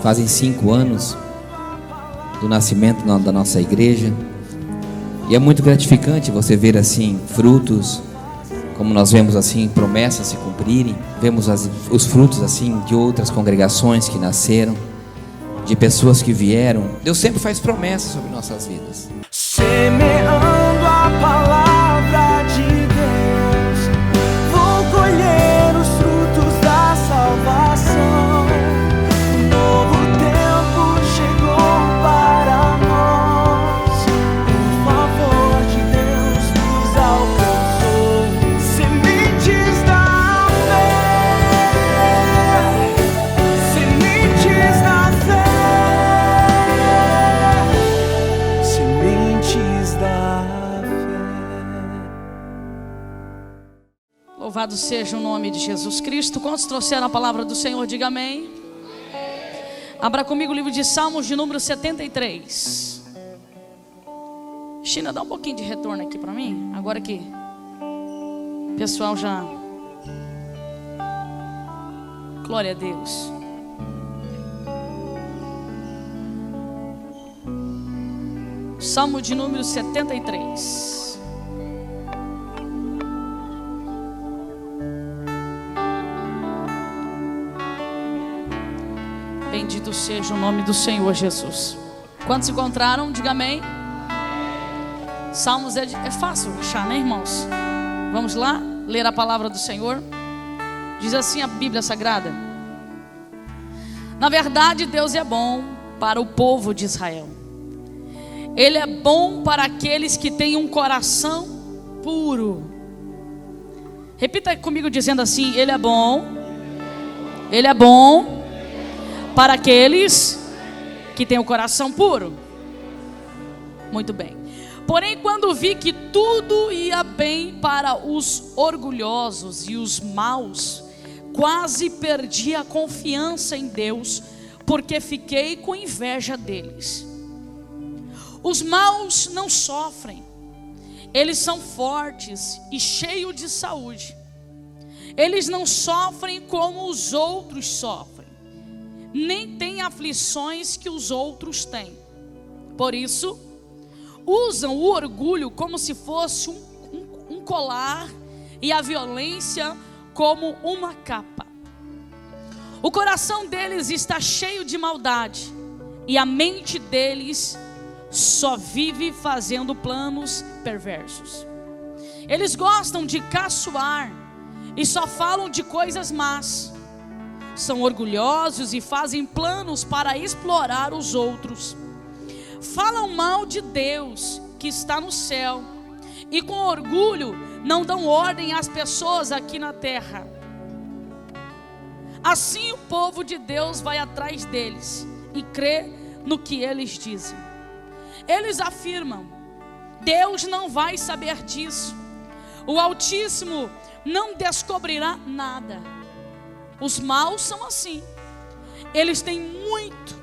fazem 5 anos do nascimento da nossa igreja. E é muito gratificante você ver assim frutos, como nós vemos assim promessas se cumprirem. Vemos os frutos assim de outras congregações que nasceram, de pessoas que vieram. Deus sempre faz promessas sobre nossas vidas. Semeando a palavra de Deus, vou colher os frutos da salvação. Um novo tempo chegou para nós, o favor de Deus nos alcançou. Sementes da fé, sementes da fé, sementes da fé. Louvado seja o nome de Jesus Cristo. Quantos trouxeram a palavra do Senhor? Diga amém. Abra comigo o livro de Salmos de número 73. China, dá um pouquinho de retorno aqui para mim. Agora que o pessoal já... Glória a Deus. Salmo de número 73. Bendito seja o nome do Senhor Jesus. Quantos encontraram? Diga amém. Salmos é fácil achar, né, irmãos? Vamos lá ler a palavra do Senhor. Diz assim a Bíblia Sagrada: na verdade, Deus é bom para o povo de Israel. Ele é bom para aqueles que têm um coração puro. Repita comigo dizendo assim: Ele é bom. Ele é bom para aqueles que têm o coração puro. Muito bem. Porém, quando vi que tudo ia bem para os orgulhosos e os maus, quase perdi a confiança em Deus, porque fiquei com inveja deles. Os maus não sofrem, eles são fortes e cheios de saúde. Eles não sofrem como os outros sofrem, nem têm aflições que os outros têm. Por isso, usam o orgulho como se fosse um colar e a violência como uma capa. O coração deles está cheio de maldade e a mente deles só vive fazendo planos perversos. Eles gostam de caçoar e só falam de coisas más. São orgulhosos e fazem planos para explorar os outros. Falam mal de Deus que está no céu e com orgulho não dão ordem às pessoas aqui na terra. Assim o povo de Deus vai atrás deles e crê no que eles dizem. Eles afirmam: Deus não vai saber disso. O Altíssimo não descobrirá nada. Os maus são assim. Eles têm muito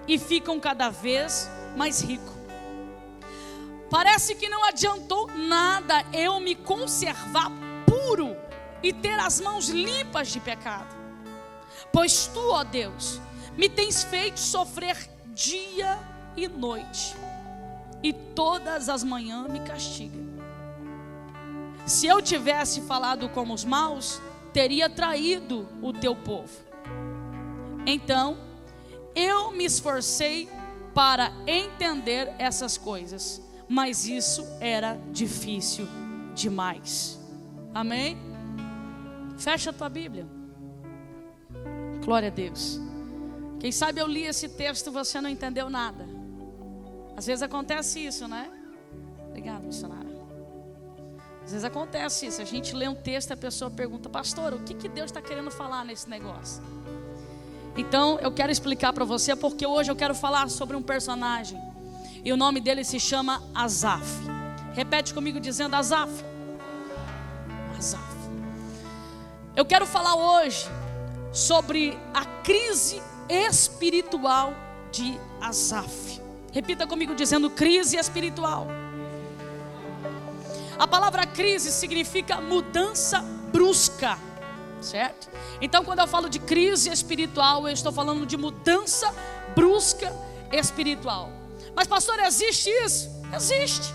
e ficam cada vez mais ricos. Parece que não adiantou nada eu me conservar puro e ter as mãos limpas de pecado. Pois tu, ó Deus, me tens feito sofrer dia e noite, e todas as manhãs me castiga. Se eu tivesse falado como os maus, teria traído o teu povo. Então, eu me esforcei para entender essas coisas, mas isso era difícil demais. Amém? Fecha a tua Bíblia. Glória a Deus. Quem sabe eu li esse texto e você não entendeu nada. Às vezes acontece isso, né? Obrigado, missionário. Às vezes acontece isso. A gente lê um texto e a pessoa pergunta: pastor, o que Deus está querendo falar nesse negócio? Então eu quero explicar para você, porque hoje eu quero falar sobre um personagem, e o nome dele se chama Asaf. Repete comigo dizendo: Asaf. Asaf. Eu quero falar hoje sobre a crise espiritual de Asaf. Repita comigo dizendo: crise espiritual. A palavra crise significa mudança brusca, certo? Então, quando eu falo de crise espiritual, eu estou falando de mudança brusca espiritual. Mas, pastor, existe isso? Existe.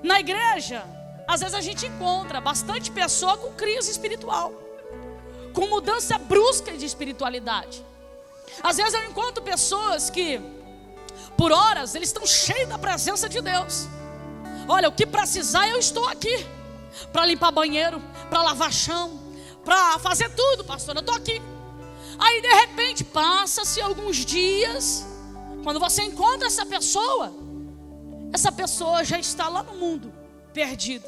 Na igreja, às vezes a gente encontra bastante pessoa com crise espiritual, com mudança brusca de espiritualidade. Às vezes eu encontro pessoas que, por horas, eles estão cheios da presença de Deus. Olha, o que precisar, eu estou aqui para limpar banheiro, para lavar chão, para fazer tudo, pastor, eu estou aqui. Aí de repente passa-se alguns dias, quando você encontra essa pessoa já está lá no mundo, perdida.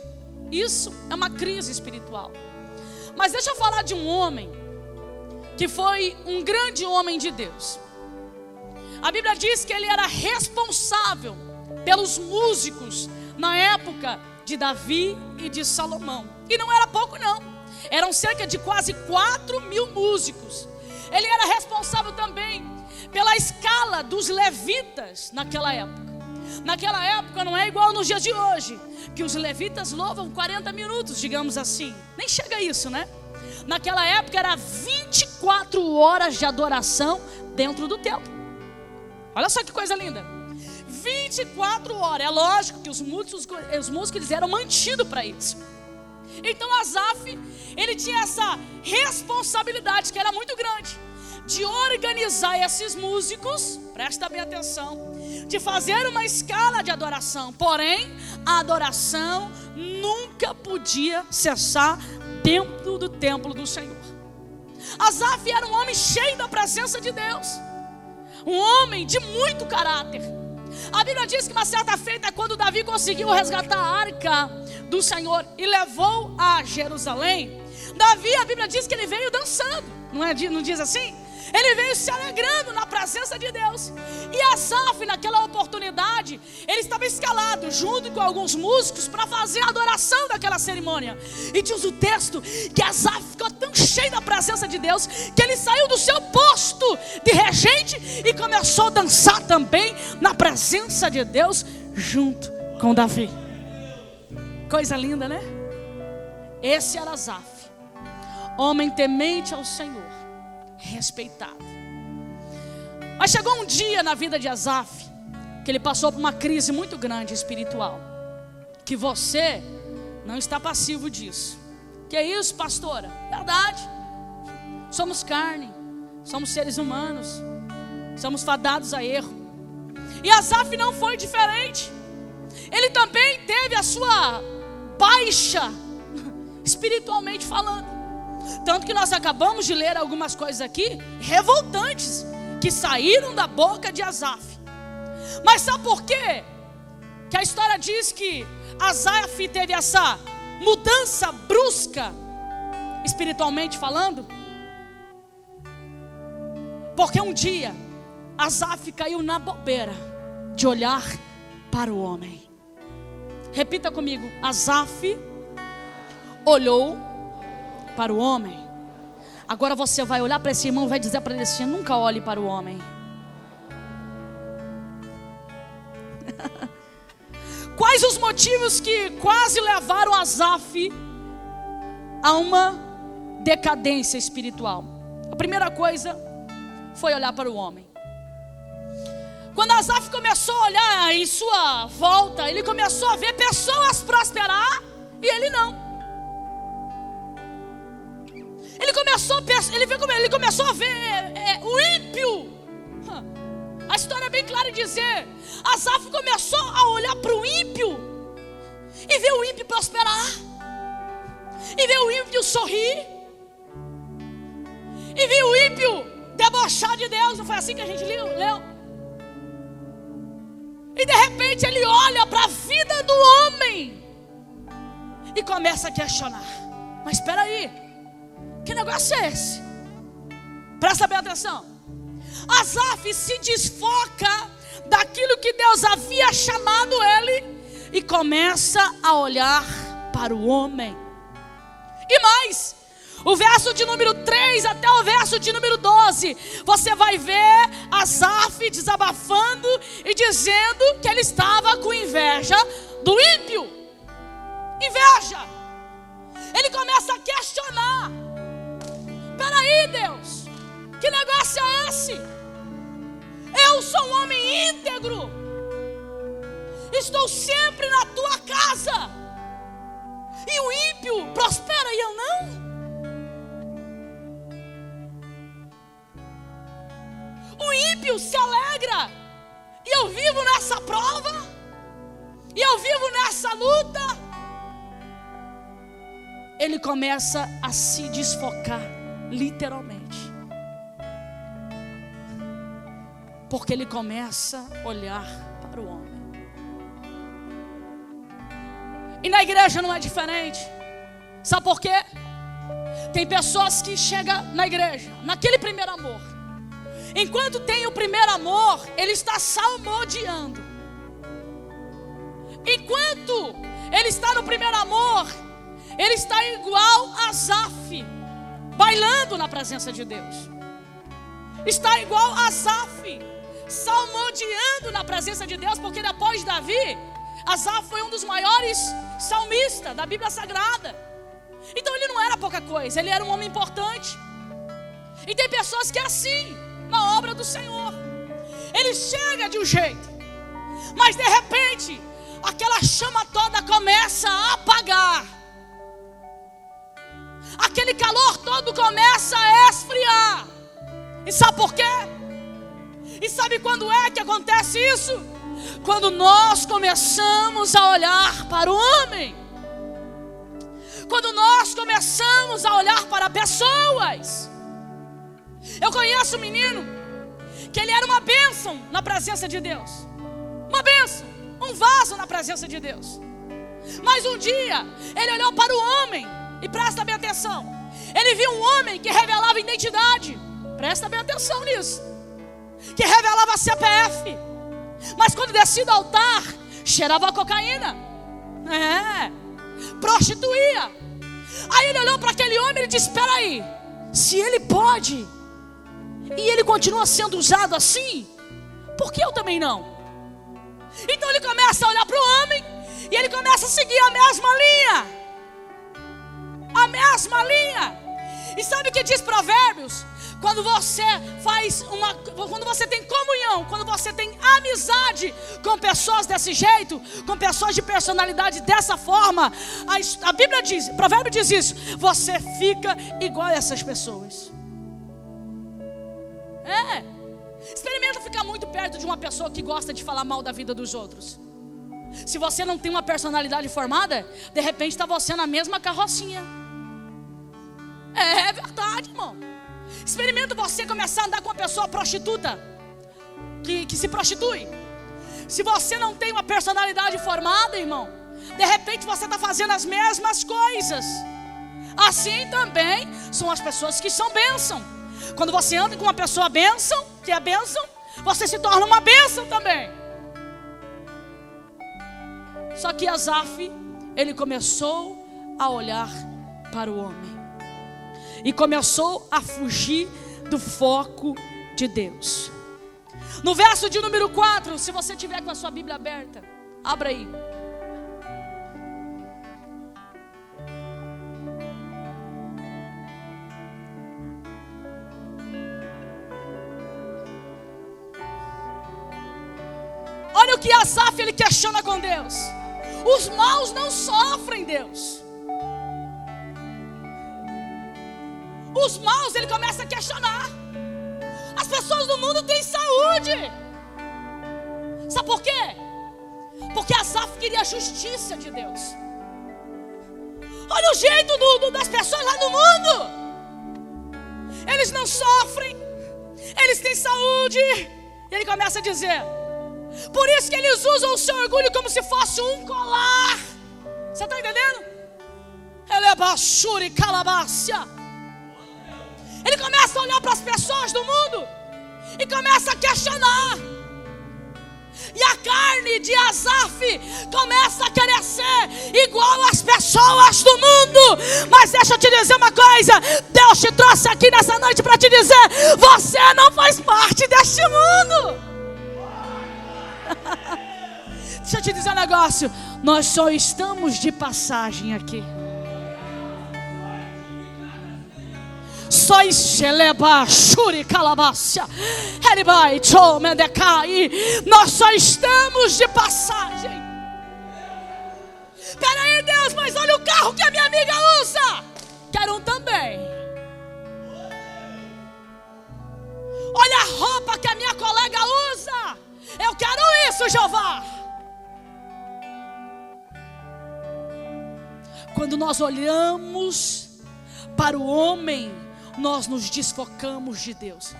Isso é uma crise espiritual. Mas deixa eu falar de um homem que foi um grande homem de Deus. A Bíblia diz que ele era responsável pelos músicos na época de Davi e de Salomão. E não era pouco não, eram cerca de quase 4.000 músicos. Ele era responsável também pela escala dos levitas naquela época. Naquela época não é igual nos dias de hoje, que os levitas louvam 40 minutos, digamos assim. Nem chega a isso, né? Naquela época era 24 horas de adoração dentro do templo. Olha só que coisa linda. 24 horas. É lógico que os músicos eles eram mantidos para isso. Então Asaf, ele tinha essa responsabilidade que era muito grande, de organizar esses músicos, presta bem atenção, de fazer uma escala de adoração. Porém, a adoração nunca podia cessar dentro do templo do Senhor. Asaf era um homem cheio da presença de Deus, um homem de muito caráter. A Bíblia diz que uma certa feita, quando Davi conseguiu resgatar a arca do Senhor e levou a Jerusalém, Davi, a Bíblia diz que ele veio dançando, não diz assim? Ele veio se alegrando na presença de Deus. E Asaf, naquela oportunidade, ele estava escalado junto com alguns músicos para fazer a adoração daquela cerimônia. E diz o texto que Asaf ficou tão cheio da presença de Deus que ele saiu do seu posto de regente e começou a dançar também na presença de Deus junto com Davi. Coisa linda, né? Esse era Asaf, homem temente ao Senhor, respeitado. Mas chegou um dia na vida de Asaf que ele passou por uma crise muito grande espiritual, que você não está passivo disso. Que é isso, pastora? Verdade. Somos carne, somos seres humanos, somos fadados a erro. E Asaf não foi diferente. Ele também teve a sua baixa, espiritualmente falando. Tanto que nós acabamos de ler algumas coisas aqui revoltantes que saíram da boca de Asaf. Mas sabe por quê? Que a história diz que Asaf teve essa mudança brusca, espiritualmente falando. Porque um dia Asaf caiu na bobeira de olhar para o homem. Repita comigo: Asaf olhou para o homem. Agora você vai olhar para esse irmão e vai dizer para ele assim: nunca olhe para o homem. Quais os motivos que quase levaram Asaf a uma decadência espiritual? A primeira coisa foi olhar para o homem. Quando Asaf começou a olhar em sua volta, ele começou a ver pessoas prosperar e ele não. Ele começou a ver o ímpio. A história é bem clara em dizer: Asaf começou a olhar para o ímpio e ver o ímpio prosperar, e ver o ímpio sorrir, e ver o ímpio debochar de Deus. Não foi assim que a gente leu? E de repente ele olha para a vida do homem e começa a questionar: mas espera aí, que negócio é esse? Presta bem atenção. Asaf se desfoca daquilo que Deus havia chamado ele e começa a olhar para o homem. E mais, o verso de número 3 até o verso de número 12, você vai ver Asaf desabafando e dizendo que ele estava com inveja do ímpio. Inveja. Ele começa a questionar: aí, Deus? Que negócio é esse? Eu sou um homem íntegro. Estou sempre na tua casa. E o ímpio prospera e eu não? O ímpio se alegra e eu vivo nessa prova, e eu vivo nessa luta. Ele começa a se desfocar, literalmente, porque ele começa a olhar para o homem. E na igreja não é diferente. Sabe por quê? Tem pessoas que chegam na igreja, naquele primeiro amor. Enquanto tem o primeiro amor, ele está salmodiando. Enquanto ele está no primeiro amor, ele está igual a Asaf, bailando na presença de Deus. Está igual a Asaf, salmodiando na presença de Deus, porque depois de Davi, Asaf foi um dos maiores salmistas da Bíblia Sagrada. Então ele não era pouca coisa, ele era um homem importante. E tem pessoas que é assim na obra do Senhor. Ele chega de um jeito, mas de repente aquela chama toda começa a apagar. Aquele calor todo começa a esfriar. E sabe por quê? E sabe quando é que acontece isso? Quando nós começamos a olhar para o homem. Quando nós começamos a olhar para pessoas. Eu conheço um menino que ele era uma bênção na presença de Deus. Uma bênção, um vaso na presença de Deus. Mas um dia ele olhou para o homem, e presta bem atenção, ele viu um homem que revelava identidade. Presta bem atenção nisso. Que revelava CPF. Mas quando descia do altar, cheirava cocaína. Prostituía. Aí ele olhou para aquele homem e disse: espera aí, se ele pode e ele continua sendo usado assim, por que eu também não? Então ele começa a olhar para o homem e ele começa a seguir a mesma linha. A mesma linha. E sabe o que diz Provérbios? Quando você quando você tem comunhão, quando você tem amizade com pessoas desse jeito, com pessoas de personalidade dessa forma, a Bíblia diz, Provérbio diz isso: você fica igual a essas pessoas. Experimenta ficar muito perto de uma pessoa que gosta de falar mal da vida dos outros. Se você não tem uma personalidade formada, de repente está você na mesma carrocinha. É verdade, irmão. Experimenta você começar a andar com uma pessoa prostituta, que se prostitui. Se você não tem uma personalidade formada, irmão, de repente você está fazendo as mesmas coisas. Assim também são as pessoas que são bênção. Quando você anda com uma pessoa bênção, que é bênção, você se torna uma bênção também. Só que Asaf, ele começou a olhar para o homem e começou a fugir do foco de Deus. No verso de número 4, se você tiver com a sua Bíblia aberta, abra aí. Olha o que Asaf ele questiona com Deus. Os maus não sofrem, Deus. Os maus ele começa a questionar. As pessoas do mundo têm saúde. Sabe por quê? Porque Asaf queria a justiça de Deus. Olha o jeito das pessoas lá no mundo. Eles não sofrem, eles têm saúde. E ele começa a dizer: por isso que eles usam o seu orgulho como se fosse um colar. Você está entendendo? Ele é baixura e calabácia. Ele começa a olhar para as pessoas do mundo e começa a questionar. E a carne de Asaf começa a querer ser igual às pessoas do mundo. Mas deixa eu te dizer uma coisa: Deus te trouxe aqui nessa noite para te dizer: você não faz parte deste mundo. Deixa eu te dizer um negócio: nós só estamos de passagem aqui. só Xeleba, Shuri, Calabácia, Heribai, Chomedecai. Nós só estamos de passagem. Peraí, Deus, mas olha o carro que a minha amiga usa. Quero um também. Olha a roupa que a minha colega usa. Eu quero isso, Jeová. Quando nós olhamos para o homem, nós nos desfocamos de Deus.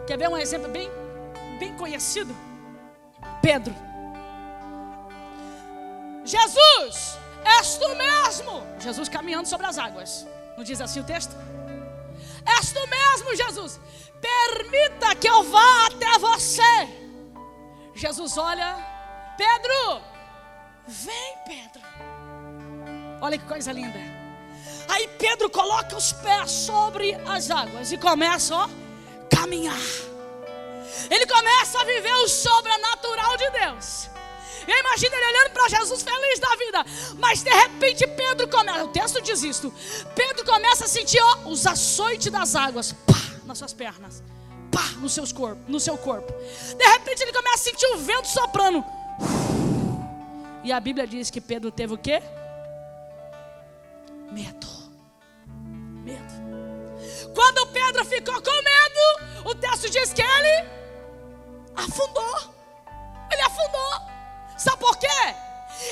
Quer ver um exemplo bem conhecido? Pedro. Jesus, és tu mesmo. Jesus caminhando sobre as águas. Não diz assim o texto? És tu mesmo, Jesus. Permita que eu vá até você. Jesus olha. Pedro, vem, Pedro. Olha que coisa linda. Aí Pedro coloca os pés sobre as águas e começa a caminhar. Ele começa a viver o sobrenatural de Deus. Eu imagino ele olhando para Jesus feliz da vida. Mas de repente Pedro começa, o texto diz isto, Pedro começa a sentir os açoites das águas, pá, nas suas pernas, pá, no seu corpo. De repente ele começa a sentir o vento soprando. E a Bíblia diz que Pedro teve o quê? Medo. Quando Pedro ficou com medo, o texto diz que ele afundou. Ele afundou. Sabe por quê?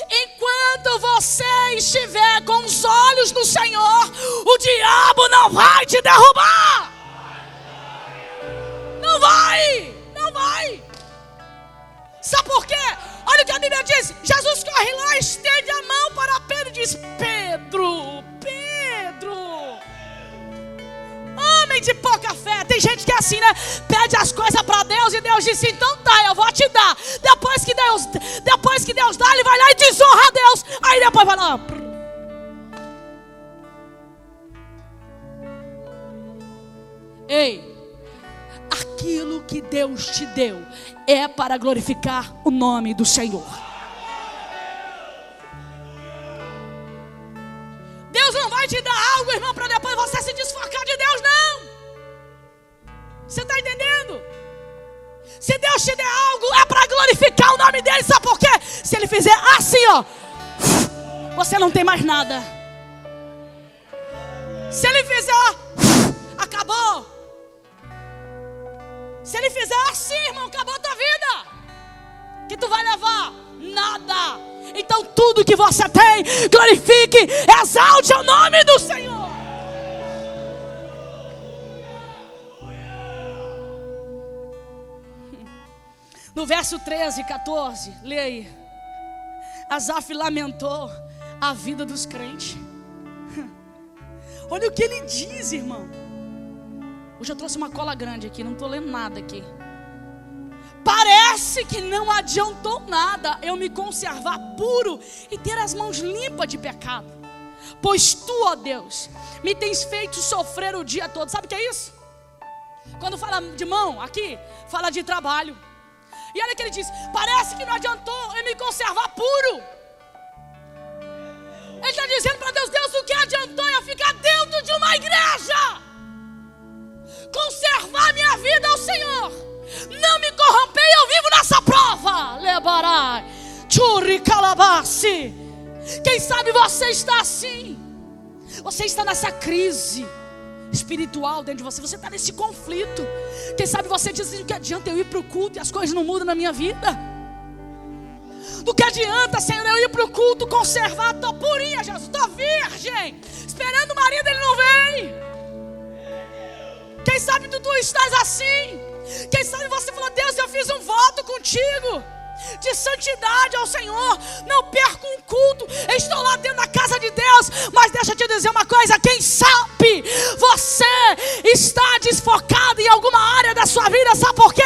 Enquanto você estiver com os olhos no Senhor, o diabo não vai te derrubar. Não vai. Sabe por quê? Olha o que a Bíblia diz. Jesus corre lá, estende a mão para Pedro e diz: Pedro, homem de pouca fé. Tem gente que é assim, né? Pede as coisas para Deus e Deus diz: então tá, eu vou te dar. Depois que Deus dá, ele vai lá e desonra a Deus. Aí depois vai lá. Ei, aquilo que Deus te deu é para glorificar o nome do Senhor. Deus não vai te dar algo, irmão, para depois você se desfocar de Deus, não. Você está entendendo? Se Deus te der algo, é para glorificar o nome dele. Sabe por quê? Se ele fizer assim, ó, você não tem mais nada. Se ele fizer, ó, acabou. Se ele fizer assim, irmão, acabou a tua vida. Que tu vai levar? Nada. Então tudo que você tem, glorifique, exalte o nome do Senhor. No verso 13 e 14, leia. Asaf lamentou a vida dos crentes. Olha o que ele diz, irmão. Hoje eu trouxe uma cola grande aqui, não estou lendo nada aqui. Parece que não adiantou nada eu me conservar puro e ter as mãos limpas de pecado. Pois tu, ó Deus, me tens feito sofrer o dia todo. Sabe o que é isso? Quando fala de mão, aqui, fala de trabalho. E olha que ele diz: parece que não adiantou eu me conservar puro. Ele está dizendo para Deus: Deus, o que adiantou eu ficar dentro de uma igreja? Conservar minha vida ao Senhor. Não me corromper, eu vivo nessa prova. Lebarai, churri calabassi. Quem sabe você está assim. Você está nessa crise espiritual dentro de você. Você está nesse conflito. Quem sabe você diz: o que adianta eu ir para o culto e as coisas não mudam na minha vida? Do que adianta, Senhor, eu ir para o culto, conservar? Estou purinha, Jesus, estou virgem, esperando o marido, ele não vem. Quem sabe tu estás assim. Quem sabe você falou: Deus, eu fiz um voto contigo de santidade ao Senhor, não perco um culto, estou lá dentro da casa de Deus. Mas deixa eu te dizer uma coisa: quem sabe você está desfocado em alguma área da sua vida. Sabe por quê?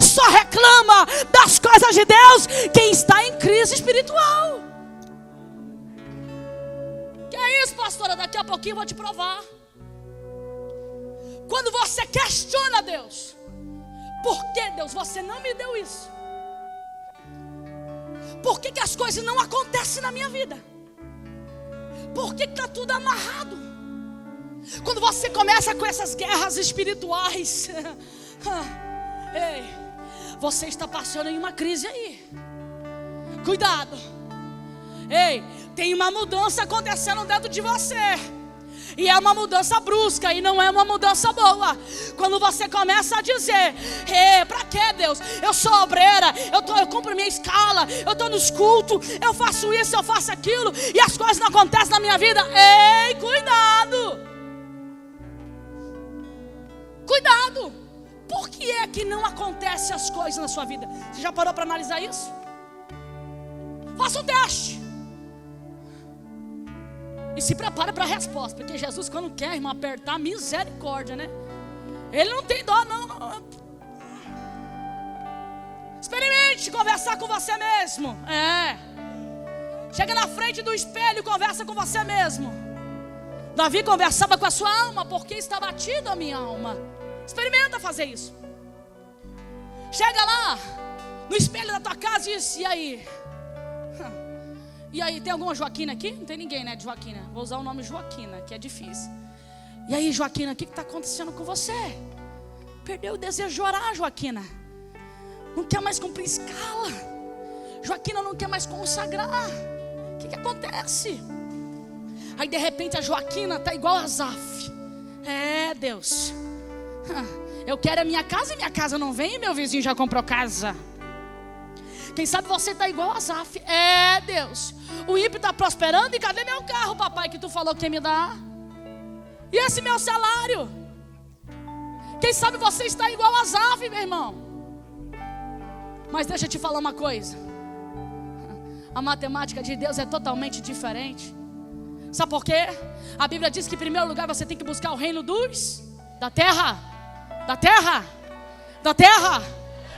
Só reclama das coisas de Deus quem está em crise espiritual. Que é isso, pastora? Daqui a pouquinho eu vou te provar. Quando você questiona Deus: por que, Deus, você não me deu isso? Por que as coisas não acontecem na minha vida? Por que está tudo amarrado? Quando você começa com essas guerras espirituais, ei, você está passando em uma crise aí. Cuidado. Ei, tem uma mudança acontecendo dentro de você. E é uma mudança brusca e não é uma mudança boa. Quando você começa a dizer: pra que, Deus? Eu sou obreira, eu cumpro minha escala, eu estou nos cultos, eu faço isso, eu faço aquilo, e as coisas não acontecem na minha vida. Ei, cuidado! Cuidado! Por que é que não acontecem as coisas na sua vida? Você já parou para analisar isso? Faça um teste. E se prepara para a resposta. Porque Jesus, quando quer, irmão, apertar, misericórdia, né? Ele não tem dó, não. Experimente conversar com você mesmo. Chega na frente do espelho e conversa com você mesmo. Davi conversava com a sua alma, porque está batido a minha alma. Experimenta fazer isso. Chega lá no espelho da tua casa e diz: e aí? E aí, tem alguma Joaquina aqui? Não tem ninguém, né, de Joaquina. Vou usar o nome Joaquina, que é difícil. E aí, Joaquina, o que está acontecendo com você? Perdeu o desejo de orar, Joaquina. Não quer mais cumprir escala. Joaquina não quer mais consagrar. O que acontece? Aí, de repente, a Joaquina está igual a Asaf. Deus, eu quero a minha casa e minha casa não vem, e meu vizinho já comprou casa. Quem sabe você está igual a Asaf. Deus, o ímpio está prosperando, e cadê meu carro, papai, que tu falou que ia me dar? E esse meu salário? Quem sabe você está igual a Asaf, meu irmão. Mas deixa eu te falar uma coisa. A matemática de Deus é totalmente diferente. Sabe por quê? A Bíblia diz que em primeiro lugar você tem que buscar o reino da terra. Da terra. Da terra.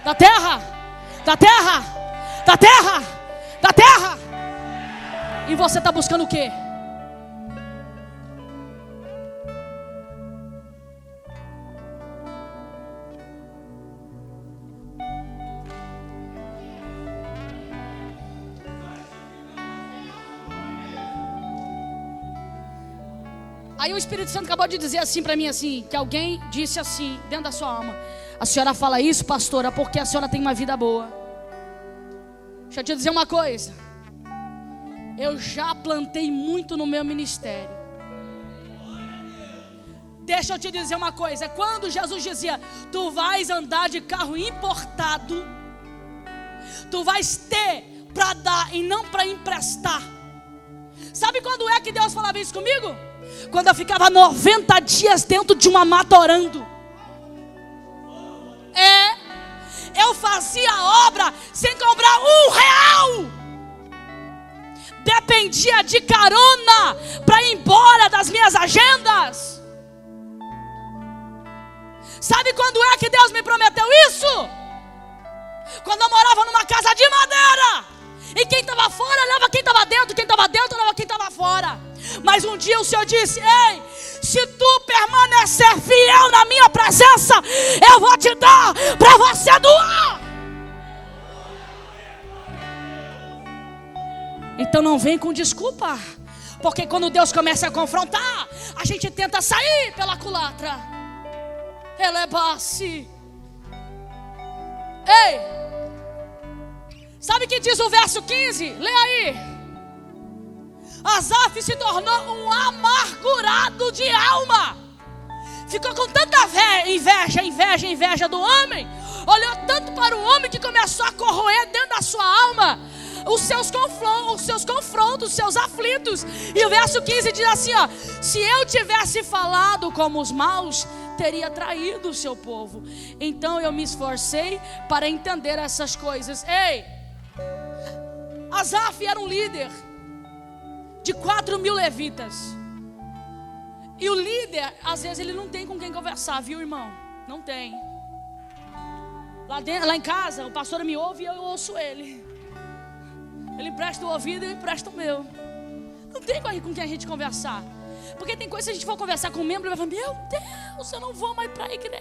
Da terra. Da terra. Da terra, da terra. E você está buscando o quê? Aí o Espírito Santo acabou de dizer assim para mim, assim, que alguém disse assim, dentro da sua alma: a senhora fala isso, pastora, porque a senhora tem uma vida boa. Deixa eu te dizer uma coisa. Eu já plantei muito no meu ministério. Deixa eu te dizer uma coisa. Quando Jesus dizia: tu vais andar de carro importado, tu vais ter para dar e não para emprestar. Sabe quando é que Deus falava isso comigo? Quando eu ficava 90 dias dentro de uma mata orando. Eu fazia a obra sem cobrar R$1. Dependia de carona para ir embora das minhas agendas. Sabe quando é que Deus me prometeu isso? Quando eu morava numa casa de madeira, e quem estava fora leva quem estava dentro, quem estava dentro leva quem estava fora. Mas um dia o Senhor disse: ei, se tu permanecer fiel na minha presença, eu vou te dar para você doar. Então não vem com desculpa, porque quando Deus começa a confrontar, a gente tenta sair pela culatra. Elebasse. Ei, sabe o que diz o verso 15? Lê aí. Asaf se tornou um amargurado de alma. Ficou com tanta inveja do homem. Olhou tanto para o homem que começou a corroer dentro da sua alma os seus confrontos, os seus aflitos. E o verso 15 diz assim, ó: se eu tivesse falado como os maus, teria traído o seu povo. Então eu me esforcei para entender essas coisas. Ei, Asaf era um líder de 4.000 levitas. E o líder, às vezes, ele não tem com quem conversar, viu, irmão? Não tem. Lá em casa, o pastor me ouve e eu ouço ele. Ele empresta o ouvido e eu empresto o meu. Não tem com quem a gente conversar. Porque tem coisa que se a gente for conversar com um membro, ele vai falar: meu Deus, eu não vou mais para a igreja.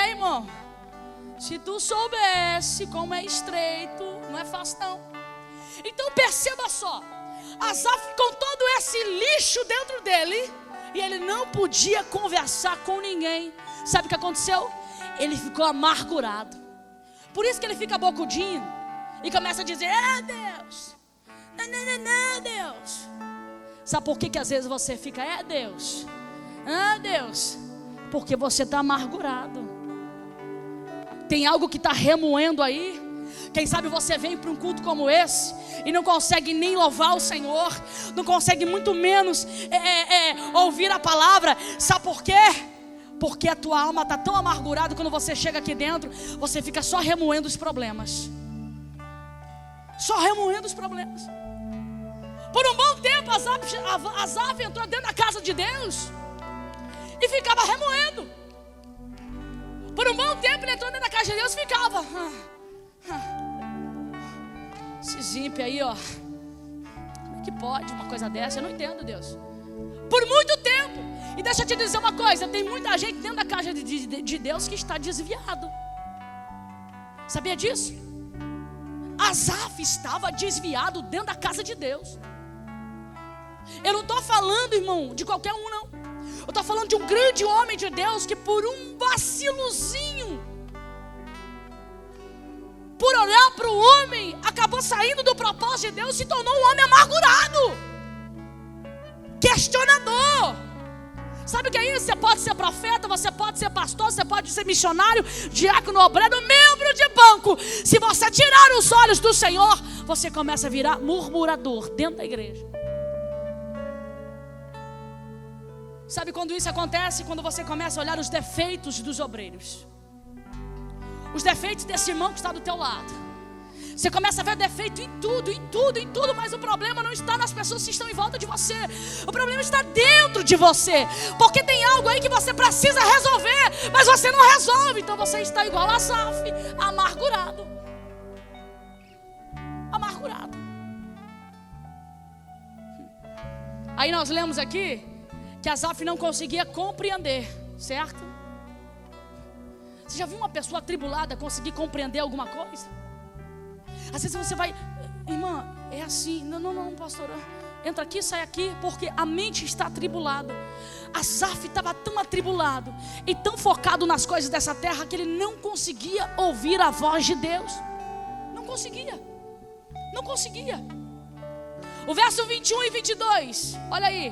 Irmão, se tu soubesse como é estreito, não é fácil não. Então perceba só, Asaf com todo esse lixo dentro dele, e ele não podia conversar com ninguém. Sabe o que aconteceu? Ele ficou amargurado. Por isso que ele fica bocudinho e começa a dizer: Deus, não, Deus. Sabe por que às vezes você fica: Deus, Deus? Porque você está amargurado. Tem algo que está remoendo aí. Quem sabe você vem para um culto como esse e não consegue nem louvar o Senhor, não consegue muito menos ouvir a palavra. Sabe por quê? Porque a tua alma está tão amargurada. Quando você chega aqui dentro, você fica só remoendo os problemas. Só remoendo os problemas. Por um bom tempo Asaf entrou dentro da casa de Deus e ficava remoendo. Por um bom tempo ele entrou dentro da casa de Deus e ficava: esses ímpios aí, ó, como é que pode uma coisa dessa? Eu não entendo, Deus. Por muito tempo. E deixa eu te dizer uma coisa: tem muita gente dentro da casa de Deus que está desviado. Sabia disso? Asaf estava desviado dentro da casa de Deus. Eu não estou falando, irmão, de qualquer um, não. Eu estou falando de um grande homem de Deus que por um vacilozinho, por olhar para o homem, acabou saindo do propósito de Deus e se tornou um homem amargurado, questionador. Sabe o que é isso? Você pode ser profeta, você pode ser pastor, você pode ser missionário, diácono, obreiro, membro de banco. Se você tirar os olhos do Senhor, você começa a virar murmurador dentro da igreja. Sabe quando isso acontece? Quando você começa a olhar os defeitos dos obreiros, os defeitos desse irmão que está do teu lado. Você começa a ver defeito em tudo, mas o problema não está nas pessoas que estão em volta de você. O problema está dentro de você, porque tem algo aí que você precisa resolver, mas você não resolve. Então você está igual a Asaf, amargurado. Amargurado. Aí nós lemos aqui que Asaf não conseguia compreender, certo? Você já viu uma pessoa atribulada conseguir compreender alguma coisa? Às vezes você vai: irmã, é assim, não, pastor, entra aqui, sai aqui, porque a mente está atribulada. Asaf estava tão atribulado e tão focado nas coisas dessa terra que ele não conseguia ouvir a voz de Deus. Não conseguia. O verso 21 e 22, olha aí.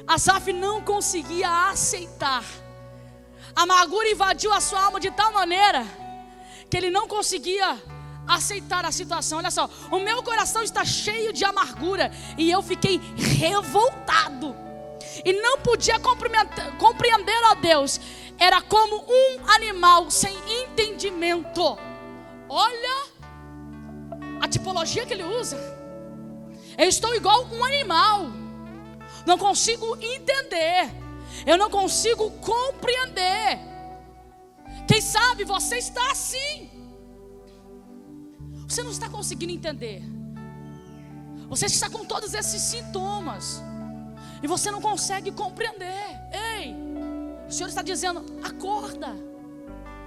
Asaf não conseguia aceitar. A amargura invadiu a sua alma de tal maneira que ele não conseguia aceitar a situação. Olha só: o meu coração está cheio de amargura e eu fiquei revoltado e não podia compreender a Deus. Era como um animal sem entendimento. Olha a tipologia que ele usa. Eu estou igual um animal, não consigo entender, eu não consigo compreender. Quem sabe você está assim. Você não está conseguindo entender. Você está com todos esses sintomas e você não consegue compreender. Ei, o Senhor está dizendo: acorda.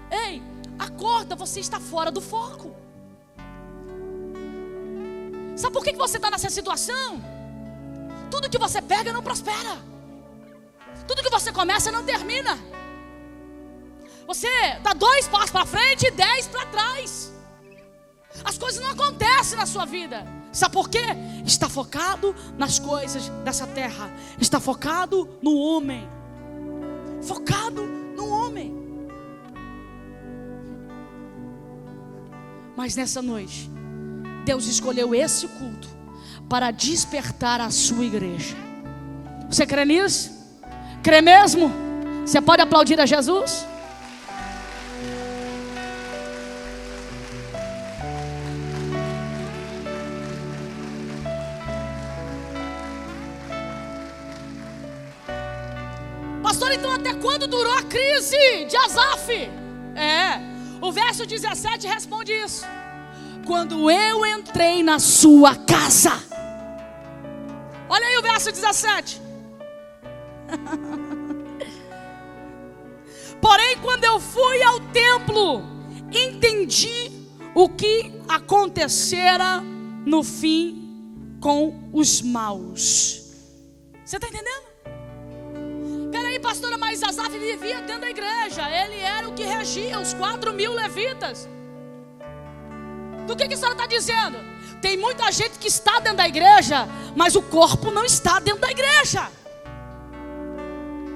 Ei, acorda, você está fora do foco. Sabe por que você está nessa situação? Tudo que você pega não prospera. Tudo que você começa não termina. Você dá 2 passos para frente e 10 para trás. As coisas não acontecem na sua vida. Sabe por quê? Está focado nas coisas dessa terra. Está focado no homem. Focado no homem. Mas nessa noite, Deus escolheu esse culto para despertar a sua igreja. Você crê nisso? Crê mesmo? Você pode aplaudir a Jesus? Pastor, então até quando durou a crise de Asaf? O verso 17 responde isso. Quando eu entrei na sua casa. Olha aí o verso 17. Porém, quando eu fui ao templo, entendi o que acontecera no fim com os maus. Você está entendendo? Peraí, pastora, mas Asaf vivia dentro da igreja. Ele era o que regia os 4.000 levitas. Do que a senhora está dizendo? Tem muita gente que está dentro da igreja, mas o corpo não está dentro da igreja.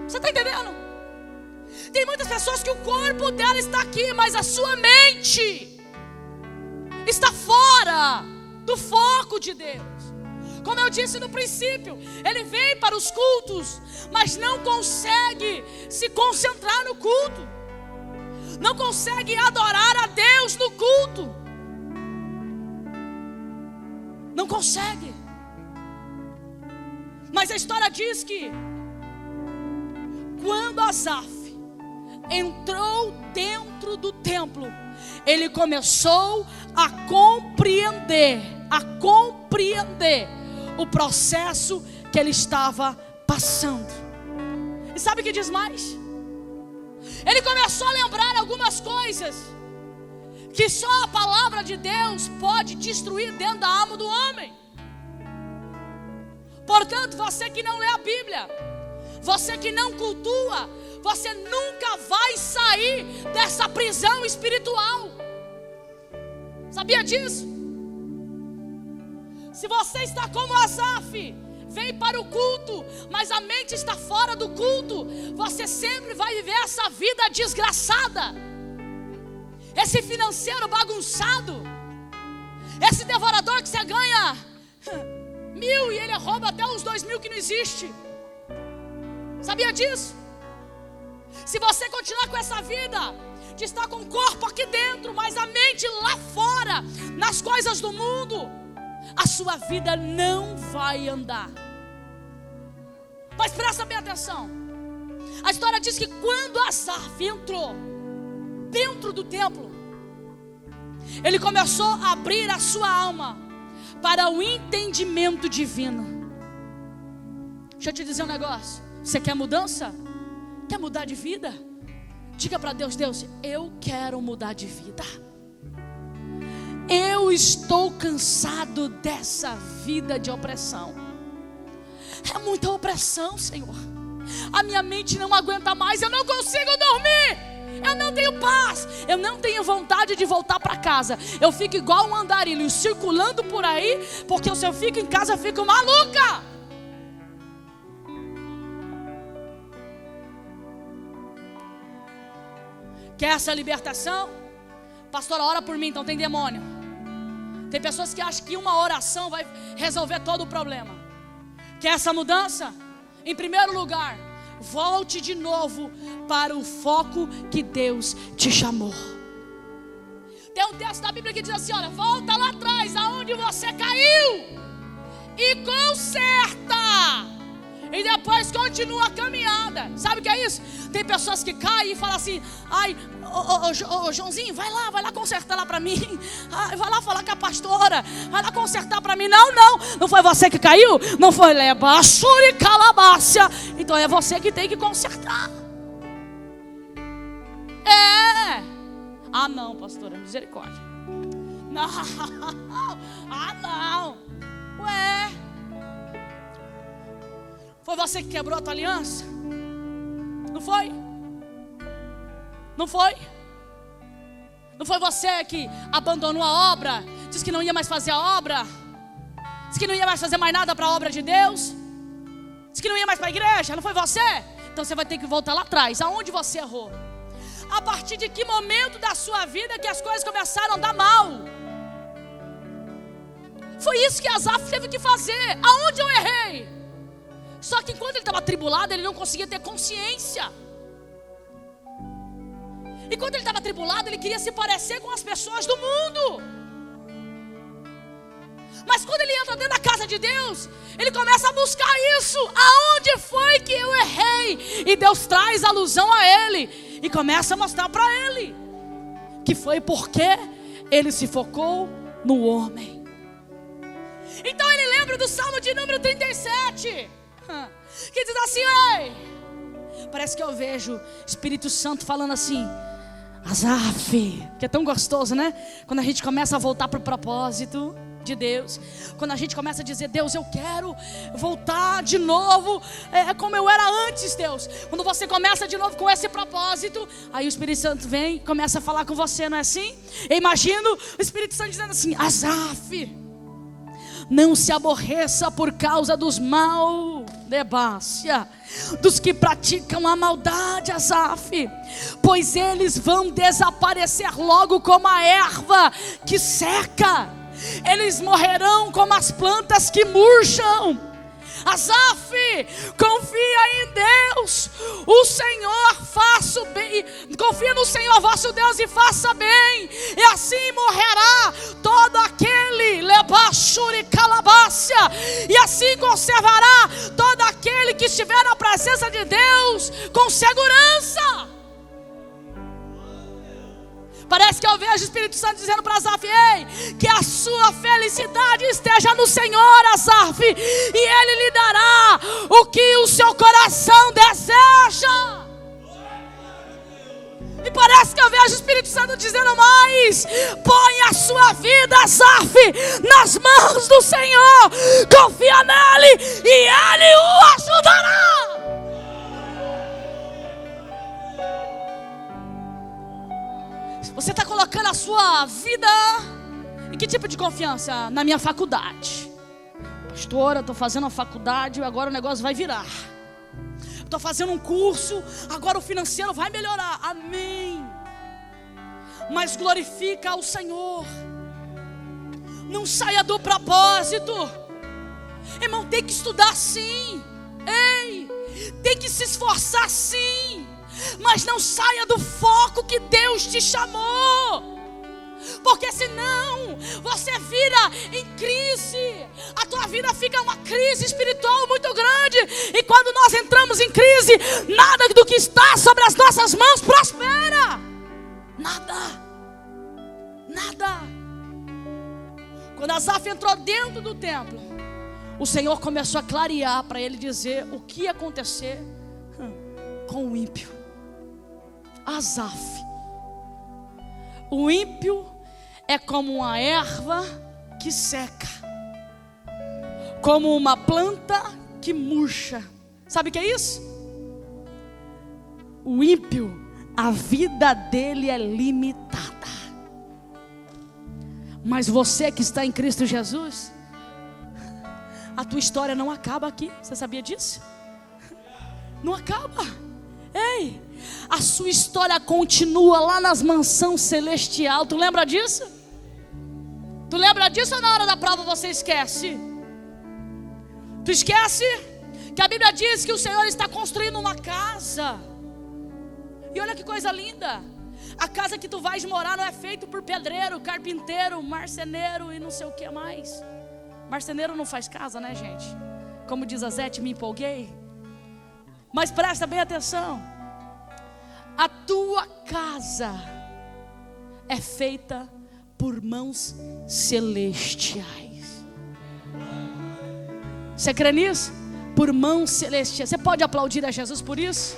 Você está entendendo? Tem muitas pessoas que o corpo dela está aqui, mas a sua mente está fora do foco de Deus. Como eu disse no princípio, ele vem para os cultos, mas não consegue se concentrar no culto, não consegue adorar a Deus no culto, não consegue. Mas a história diz que quando Asaf entrou dentro do templo, ele começou a compreender o processo que ele estava passando. E sabe o que diz mais? Ele começou a lembrar algumas coisas que só a palavra de Deus pode destruir dentro da alma do homem. Portanto, você que não lê a Bíblia, você que não cultua, você nunca vai sair dessa prisão espiritual. Sabia disso? Se você está como Asaf, vem para o culto, mas a mente está fora do culto, você sempre vai viver essa vida desgraçada, esse financeiro bagunçado, esse devorador que você ganha 1.000 e ele rouba até uns 2.000 que não existe. Sabia disso? Se você continuar com essa vida de estar com o corpo aqui dentro, mas a mente lá fora, nas coisas do mundo, a sua vida não vai andar. Mas presta bem atenção. A história diz que quando Asaf entrou dentro do templo, ele começou a abrir a sua alma para o entendimento divino. Deixa eu te dizer um negócio. Você quer mudança? Quer mudar de vida? Diga para Deus: Deus, eu quero mudar de vida. Eu estou cansado dessa vida de opressão. É muita opressão, Senhor. A minha mente não aguenta mais. Eu não consigo dormir. Eu não tenho paz. Eu não tenho vontade de voltar para casa. Eu fico igual um andarilho, circulando por aí, porque se eu fico em casa eu fico maluca. Quer essa libertação? Pastora, ora por mim. Então tem demônio. Tem pessoas que acham que uma oração vai resolver todo o problema. Quer essa mudança? Em primeiro lugar, volte de novo para o foco que Deus te chamou. Tem um texto da Bíblia que diz assim: olha, volta lá atrás, aonde você caiu, e conserta, e depois continua a caminhada. Sabe o que é isso? Tem pessoas que caem e falam assim: ai, ô Joãozinho, vai lá consertar lá para mim. Ai, vai lá falar com a pastora, vai lá consertar para mim. Não foi você que caiu? Não foi Lebaxuri Calabácia. Então é você que tem que consertar. Ah não, pastora, misericórdia. Não. Não. Ué, foi você que quebrou a tua aliança? Não foi? Não foi? Não foi você que abandonou a obra? Disse que não ia mais fazer a obra? Disse que não ia mais fazer mais nada para a obra de Deus? Disse que não ia mais para a igreja? Não foi você? Então você vai ter que voltar lá atrás. Aonde você errou? A partir de que momento da sua vida que as coisas começaram a dar mal? Foi isso que Asaf teve que fazer. Aonde eu errei? Só que enquanto ele estava atribulado, ele não conseguia ter consciência. E quando ele estava atribulado, ele queria se parecer com as pessoas do mundo. Mas quando ele entra dentro da casa de Deus, ele começa a buscar isso. Aonde foi que eu errei? E Deus traz alusão a ele e começa a mostrar para ele que foi porque ele se focou no homem. Então ele lembra do Salmo de número 37, que diz assim: ei, parece que eu vejo Espírito Santo falando assim: Asaf, que é tão gostoso, né? Quando a gente começa a voltar para o propósito de Deus, quando a gente começa a dizer: Deus, eu quero voltar de novo como eu era antes, Deus. Quando você começa de novo com esse propósito, aí o Espírito Santo vem e começa a falar com você, não é assim? Eu imagino o Espírito Santo dizendo assim: Asaf, não se aborreça por causa dos dos que praticam a maldade, Asaf, pois eles vão desaparecer logo como a erva que seca. Eles morrerão como as plantas que murcham. Asaf, confia em Deus, o Senhor, faça o bem. Confia no Senhor vosso Deus e faça bem, e assim morrerá todo aquele lebachuri calabácia, e assim conservará todo aquele que estiver na presença de Deus com segurança. Parece que eu vejo o Espírito Santo dizendo para Asaf: ei, que a sua felicidade esteja no Senhor, Asaf, e Ele lhe dará o que o seu coração deseja. E parece que eu vejo o Espírito Santo dizendo mais: põe a sua vida, Asaf, nas mãos do Senhor, confia nele e Ele o ajudará. Você está colocando a sua vida em que tipo de confiança? Na minha faculdade. Pastora, estou fazendo uma faculdade, agora o negócio vai virar. Estou fazendo um curso, agora o financeiro vai melhorar. Amém. Mas glorifica ao Senhor. Não saia do propósito. Irmão, tem que estudar sim. Ei, tem que se esforçar sim. Mas não saia do foco que Deus te chamou, porque senão você vira em crise. A tua vida fica uma crise espiritual muito grande, e quando nós entramos em crise, nada do que está sobre as nossas mãos prospera. Nada. Quando Asaf entrou dentro do templo, o Senhor começou a clarear para ele dizer o que ia acontecer com o ímpio. Asaf, o ímpio é como uma erva que seca, como uma planta que murcha. Sabe o que é isso? O ímpio, a vida dele é limitada. Mas você que está em Cristo Jesus, a tua história não acaba aqui. Você sabia disso? Não acaba. Ei, a sua história continua lá nas mansões celestiais. Tu lembra disso? Tu lembra disso ou na hora da prova você esquece? Tu esquece que a Bíblia diz que o Senhor está construindo uma casa. E olha que coisa linda. A casa que tu vais morar não é feita por pedreiro, carpinteiro, marceneiro e não sei o que mais. Marceneiro não faz casa, né, gente? Como diz a Zete, me empolguei. Mas presta bem atenção. A tua casa é feita por mãos celestiais. Você crê nisso? Por mãos celestiais. Você pode aplaudir a Jesus por isso?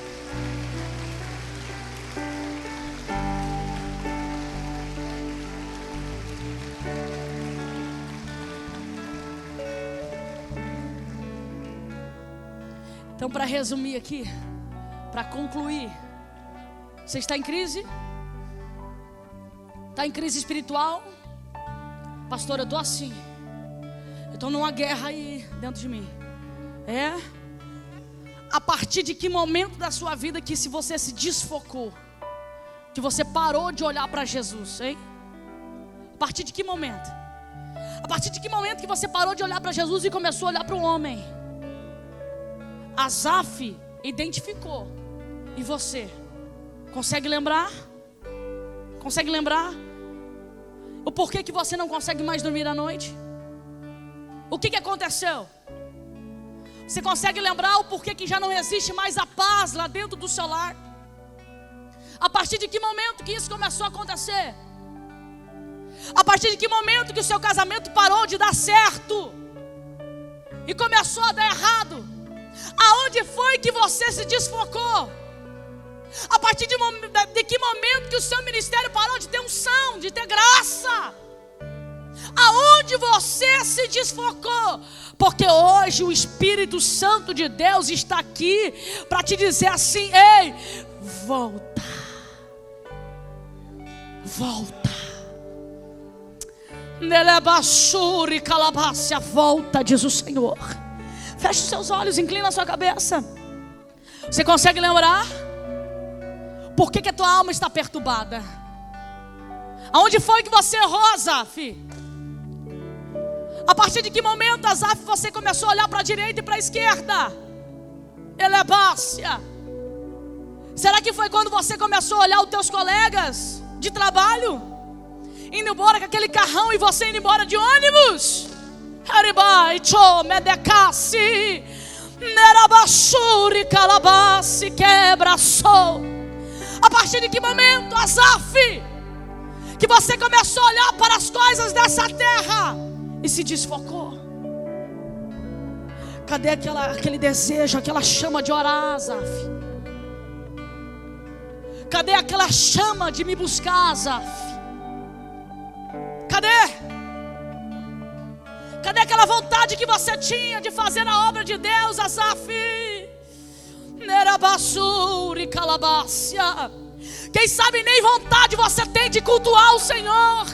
Então, para resumir aqui, para concluir, você está em crise? Está em crise espiritual? Pastor, eu estou assim. Eu estou numa guerra aí dentro de mim. É? A partir de que momento da sua vida que se você se desfocou? Que você parou de olhar para Jesus, hein? A partir de que momento? A partir de que momento que você parou de olhar para Jesus e começou a olhar para o homem? Asaf identificou. E você? Consegue lembrar? Consegue lembrar? O porquê que você não consegue mais dormir à noite? O que aconteceu? Você consegue lembrar o porquê que já não existe mais a paz lá dentro do seu lar? A partir de que momento que isso começou a acontecer? A partir de que momento que o seu casamento parou de dar certo e começou a dar errado? Aonde foi que você se desfocou? A partir de que momento que o seu ministério parou de ter unção, de ter graça? Aonde você se desfocou? Porque hoje o Espírito Santo de Deus está aqui para te dizer assim: ei, volta. Volta. Nelebassuri calabácia, volta, diz o Senhor. Feche os seus olhos, inclina a sua cabeça. Você consegue lembrar? Por que a tua alma está perturbada? Aonde foi que você errou, Asaf? A partir de que momento, Asaf, você começou a olhar para a direita e para a esquerda? Elebácia. Será que foi quando você começou a olhar os teus colegas de trabalho indo embora com aquele carrão e você indo embora de ônibus? Haribai, cho, medecassi, nerabassuri, calabassi, quebra-sol. A partir de que momento, Asaf, que você começou a olhar para as coisas dessa terra e se desfocou? Cadê aquele desejo, aquela chama de orar, Asaf? Cadê aquela chama de me buscar, Asaf? Cadê? Cadê aquela vontade que você tinha de fazer a obra de Deus, Asaf? Nerabassuri calabácia. Quem sabe nem vontade você tem de cultuar o Senhor.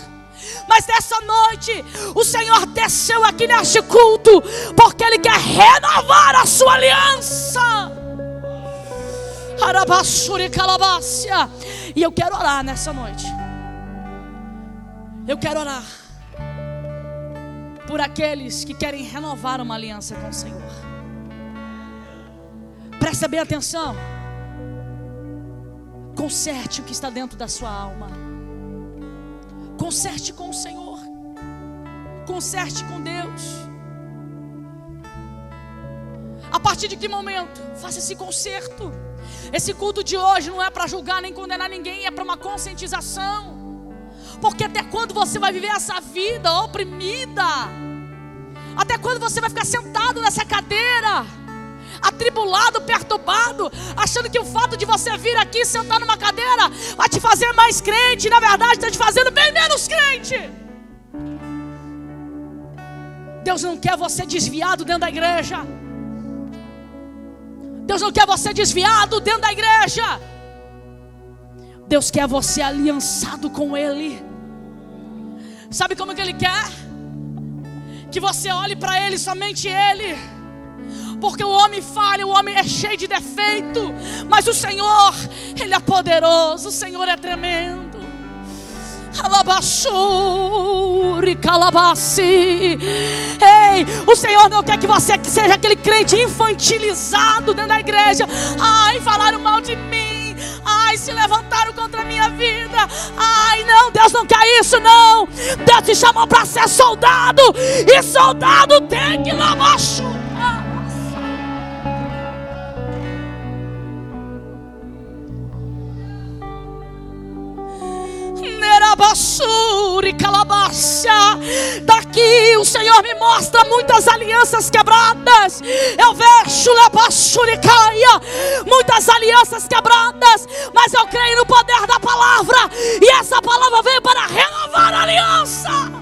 Mas nessa noite o Senhor desceu aqui neste culto porque Ele quer renovar a sua aliança. Arabassuri calabácia. E eu quero orar nessa noite. Eu quero orar por aqueles que querem renovar uma aliança com o Senhor. Presta bem atenção. Conserte o que está dentro da sua alma. Conserte com o Senhor. Conserte com Deus. A partir de que momento? Faça esse conserto. Esse culto de hoje não é para julgar nem condenar ninguém, é para uma conscientização. Porque até quando você vai viver essa vida oprimida? Até quando você vai ficar sentado nessa cadeira, atribulado, perturbado, achando que o fato de você vir aqui sentar numa cadeira vai te fazer mais crente? Na verdade está te fazendo bem menos crente. Deus não quer você desviado dentro da igreja. Deus não quer você desviado dentro da igreja. Deus quer você aliançado com Ele. Sabe como que Ele quer? Que você olhe para Ele, somente Ele. Porque o homem falha, o homem é cheio de defeito. Mas o Senhor, Ele é poderoso, o Senhor é tremendo. Alabassuri, calabassi. Ei, o Senhor não quer que você seja aquele crente infantilizado dentro da igreja. Ai, falaram mal de mim. Ai, se levantaram contra a minha vida. Ai, não, Deus não quer isso, não. Deus te chamou para ser soldado. E soldado tem que lavar chuva. Nerabassuri calabácia. Daqui o Senhor me mostra muitas alianças quebradas. Eu vejo lebassuri caia, muitas alianças quebradas. Mas eu creio no poder da palavra. E essa palavra veio para renovar a aliança.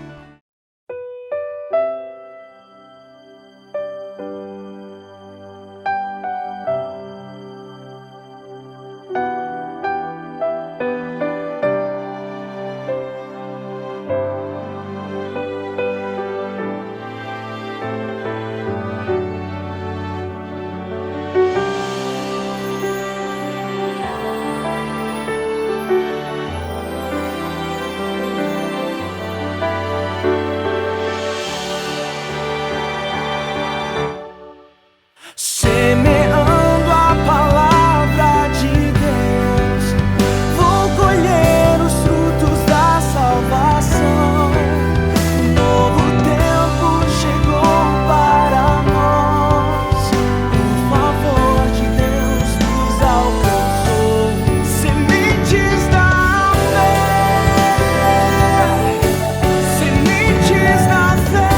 Semeando a palavra de Deus, vou colher os frutos da salvação. Um novo tempo chegou para nós. O favor de Deus nos alcançou. Sementes da fé, sementes da fé,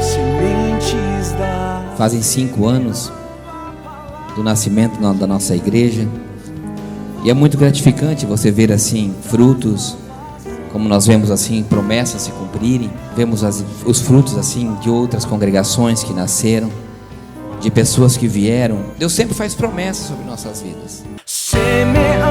sementes da fé. Fazem 5 anos do nascimento da nossa igreja. E é muito gratificante você ver assim frutos, como nós vemos assim promessas se cumprirem. Vemos os frutos assim de outras congregações que nasceram, de pessoas que vieram. Deus sempre faz promessas sobre nossas vidas. Semear